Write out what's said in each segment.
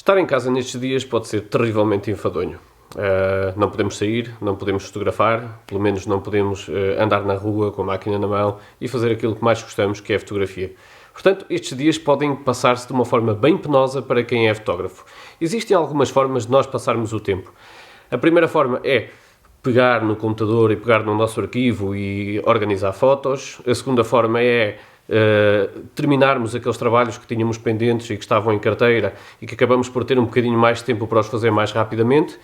Estar em casa nestes dias pode ser terrivelmente enfadonho. Não podemos sair, não podemos fotografar, pelo menos não podemos andar na rua com a máquina na mão e fazer aquilo que mais gostamos, que é a fotografia. Portanto, estes dias podem passar-se de uma forma bem penosa para quem é fotógrafo. Existem algumas formas de nós passarmos o tempo. A primeira forma é pegar no computador e pegar no nosso arquivo e organizar fotos. A segunda forma é terminarmos aqueles trabalhos que tínhamos pendentes e que estavam em carteira e que acabamos por ter um bocadinho mais de tempo para os fazer mais rapidamente.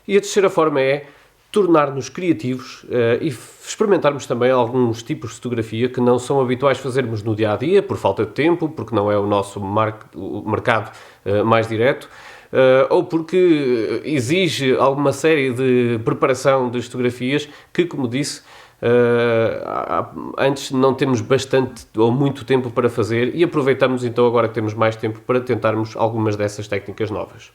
E a terceira forma é tornar-nos criativos e experimentarmos também alguns tipos de fotografia que não são habituais fazermos no dia-a-dia, por falta de tempo, porque não é o nosso mercado mais direto, ou porque exige alguma série de preparação das fotografias que, como disse, antes não temos bastante ou muito tempo para fazer e aproveitamos então agora que temos mais tempo para tentarmos algumas dessas técnicas novas.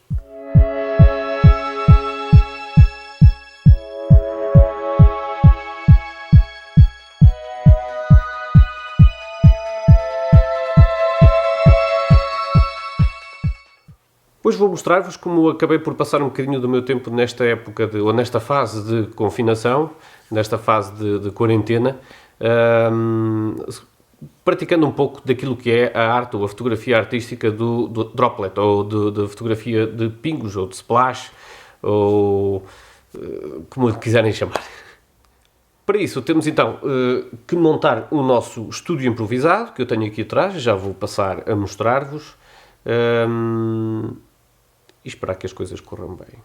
Hoje vou mostrar-vos como acabei por passar um bocadinho do meu tempo nesta época, ou nesta fase de confinação, nesta fase de quarentena, praticando um pouco daquilo que é a arte ou a fotografia artística do droplet, ou de fotografia de pingos, ou de splash, ou como lhe quiserem chamar. Para isso temos então que montar o nosso estúdio improvisado, que eu tenho aqui atrás, já vou passar a mostrar-vos. E esperar que as coisas corram bem.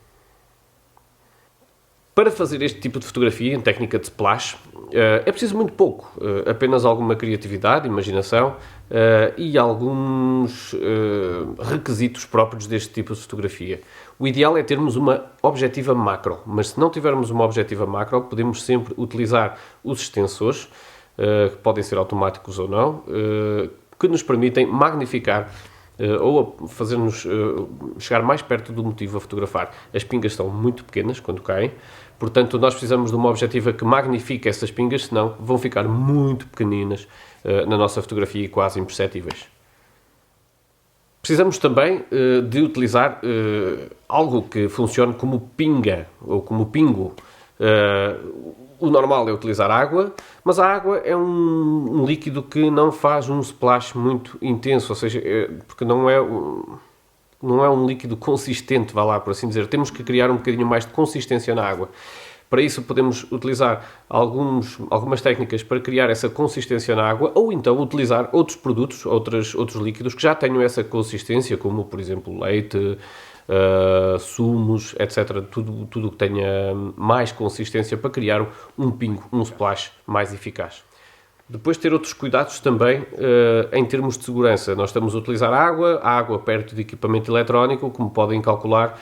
Para fazer este tipo de fotografia, em técnica de splash, é preciso muito pouco. Apenas alguma criatividade, imaginação e alguns requisitos próprios deste tipo de fotografia. O ideal é termos uma objetiva macro, mas se não tivermos uma objetiva macro, podemos sempre utilizar os extensores, que podem ser automáticos ou não, que nos permitem magnificar ou fazer-nos chegar mais perto do motivo a fotografar. As pingas são muito pequenas quando caem, portanto nós precisamos de uma objetiva que magnifique essas pingas, senão vão ficar muito pequeninas na nossa fotografia e quase imperceptíveis. Precisamos também de utilizar algo que funcione como pinga ou como pingo. O normal é utilizar água, mas a água é um líquido que não faz um splash muito intenso, ou seja, porque não é um líquido consistente, vá lá, por assim dizer. Temos que criar um bocadinho mais de consistência na água. Para isso podemos utilizar algumas técnicas para criar essa consistência na água, ou então utilizar outros produtos, outros líquidos que já tenham essa consistência, como por exemplo leite, sumos, etc. Tudo que tenha mais consistência para criar um pingo, um splash mais eficaz. Depois ter outros cuidados também em termos de segurança. Nós estamos a utilizar a água perto de equipamento eletrónico, como podem calcular,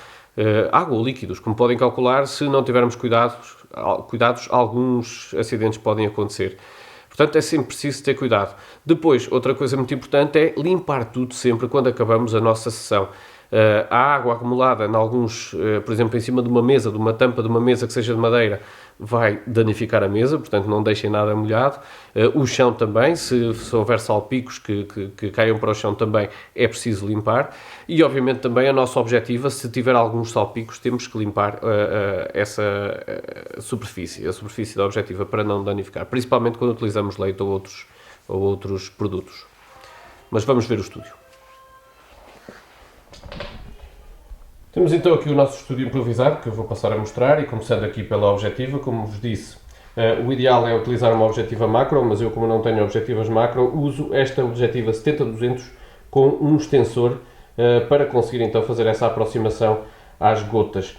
água ou líquidos, como podem calcular, se não tivermos cuidados, alguns acidentes podem acontecer. Portanto, é sempre preciso ter cuidado. Depois, outra coisa muito importante é limpar tudo sempre quando acabamos a nossa sessão. A água acumulada em alguns, por exemplo, em cima de uma mesa, de uma tampa de uma mesa que seja de madeira, vai danificar a mesa, portanto não deixem nada molhado. O chão também, se houver salpicos que caiam para o chão também é preciso limpar. E obviamente também a nossa objetiva, se tiver alguns salpicos, temos que limpar essa superfície, a superfície da objetiva para não danificar, principalmente quando utilizamos leite ou outros produtos. Mas vamos ver o estúdio. Temos então aqui o nosso estúdio improvisado, que eu vou passar a mostrar, e começando aqui pela objetiva, como vos disse, o ideal é utilizar uma objetiva macro, mas eu, como não tenho objetivas macro, uso esta objetiva 70-200 com um extensor para conseguir então fazer essa aproximação às gotas.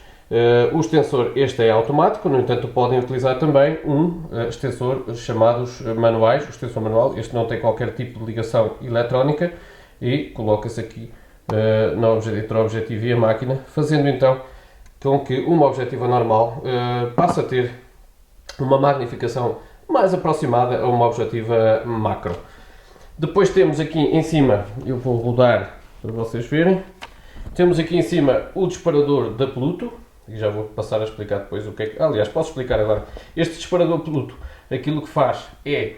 O extensor, este é automático, no entanto podem utilizar também um extensor chamados manuais, o extensor manual. Este não tem qualquer tipo de ligação eletrónica e coloca-se aqui entre a objetiva e a máquina, fazendo então com que uma objetiva normal passe a ter uma magnificação mais aproximada a uma objetiva macro. Depois temos aqui em cima, eu vou rodar para vocês verem, temos aqui em cima o disparador da Pluto, e já vou passar a explicar depois o que é que... Aliás, posso explicar agora. Este disparador Pluto, aquilo que faz é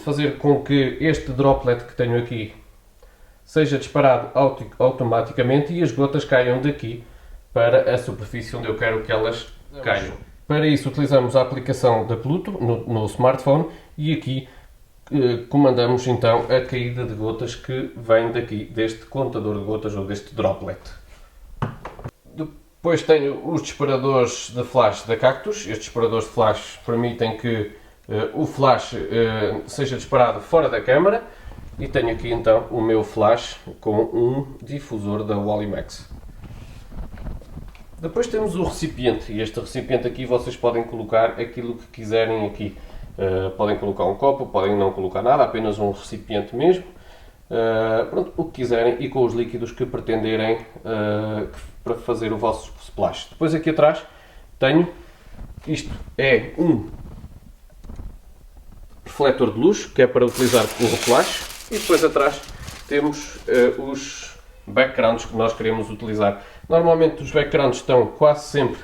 fazer com que este droplet que tenho aqui seja disparado automaticamente e as gotas caiam daqui para a superfície onde eu quero que elas caiam. Para isso utilizamos a aplicação da Pluto no smartphone e aqui comandamos então a caída de gotas que vem daqui, deste contador de gotas ou deste droplet. Depois tenho os disparadores de flash da Cactus. Estes disparadores de flash permitem que o flash seja disparado fora da câmara. E tenho aqui então o meu flash com um difusor da Wallimax. Depois temos o recipiente, e este recipiente aqui vocês podem colocar aquilo que quiserem aqui. Podem colocar um copo, podem não colocar nada, apenas um recipiente mesmo. Pronto, o que quiserem e com os líquidos que pretenderem para fazer o vosso splash. Depois aqui atrás tenho, isto é um refletor de luz, que é para utilizar com o flash. E depois atrás temos os backgrounds que nós queremos utilizar. Normalmente os backgrounds estão quase sempre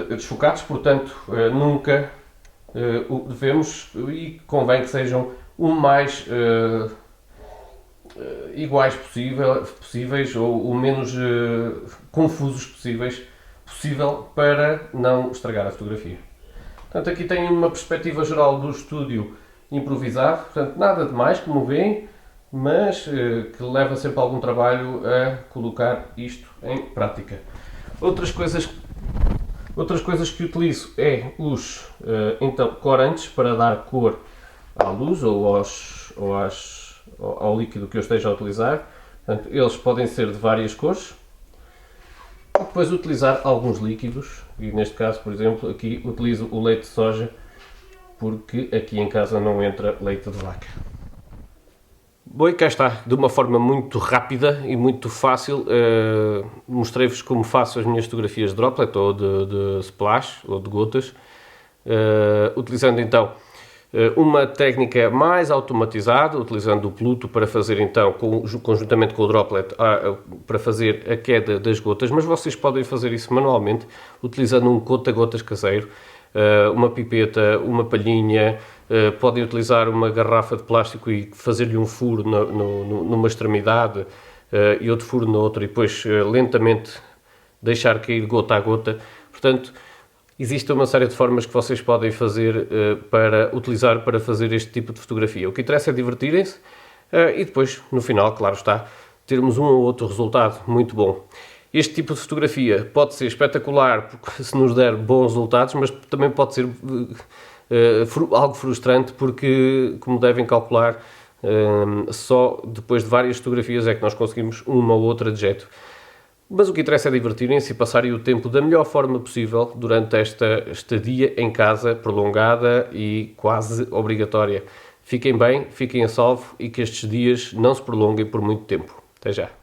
desfocados, portanto nunca o devemos e convém que sejam o mais iguais possíveis ou o menos confusos possível para não estragar a fotografia. Portanto, aqui tenho uma perspectiva geral do estúdio improvisado, portanto nada de mais, como veem, mas que leva sempre algum trabalho a colocar isto em prática. Outras coisas que utilizo é os então, corantes para dar cor à luz ou ao líquido que eu esteja a utilizar. Portanto, eles podem ser de várias cores. Depois utilizar alguns líquidos, e neste caso, por exemplo, aqui utilizo o leite de soja, porque aqui em casa não entra leite de vaca. Bom, e cá está, de uma forma muito rápida e muito fácil, mostrei-vos como faço as minhas fotografias de droplet ou de splash ou de gotas, utilizando então uma técnica mais automatizada, utilizando o Pluto para fazer então, conjuntamente com o droplet, para fazer a queda das gotas, mas vocês podem fazer isso manualmente, utilizando um conta-gotas caseiro, uma pipeta, uma palhinha, podem utilizar uma garrafa de plástico e fazer-lhe um furo numa extremidade e outro furo na outra e depois lentamente deixar cair gota a gota. Portanto, existe uma série de formas que vocês podem fazer para utilizar para fazer este tipo de fotografia. O que interessa é divertirem-se e depois, no final, claro está, termos um ou outro resultado muito bom. Este tipo de fotografia pode ser espetacular porque se nos der bons resultados, mas também pode ser algo frustrante porque, como devem calcular, só depois de várias fotografias é que nós conseguimos uma ou outra de jeito. Mas o que interessa é divertirem-se e passarem o tempo da melhor forma possível durante esta estadia em casa prolongada e quase obrigatória. Fiquem bem, fiquem a salvo e que estes dias não se prolonguem por muito tempo. Até já!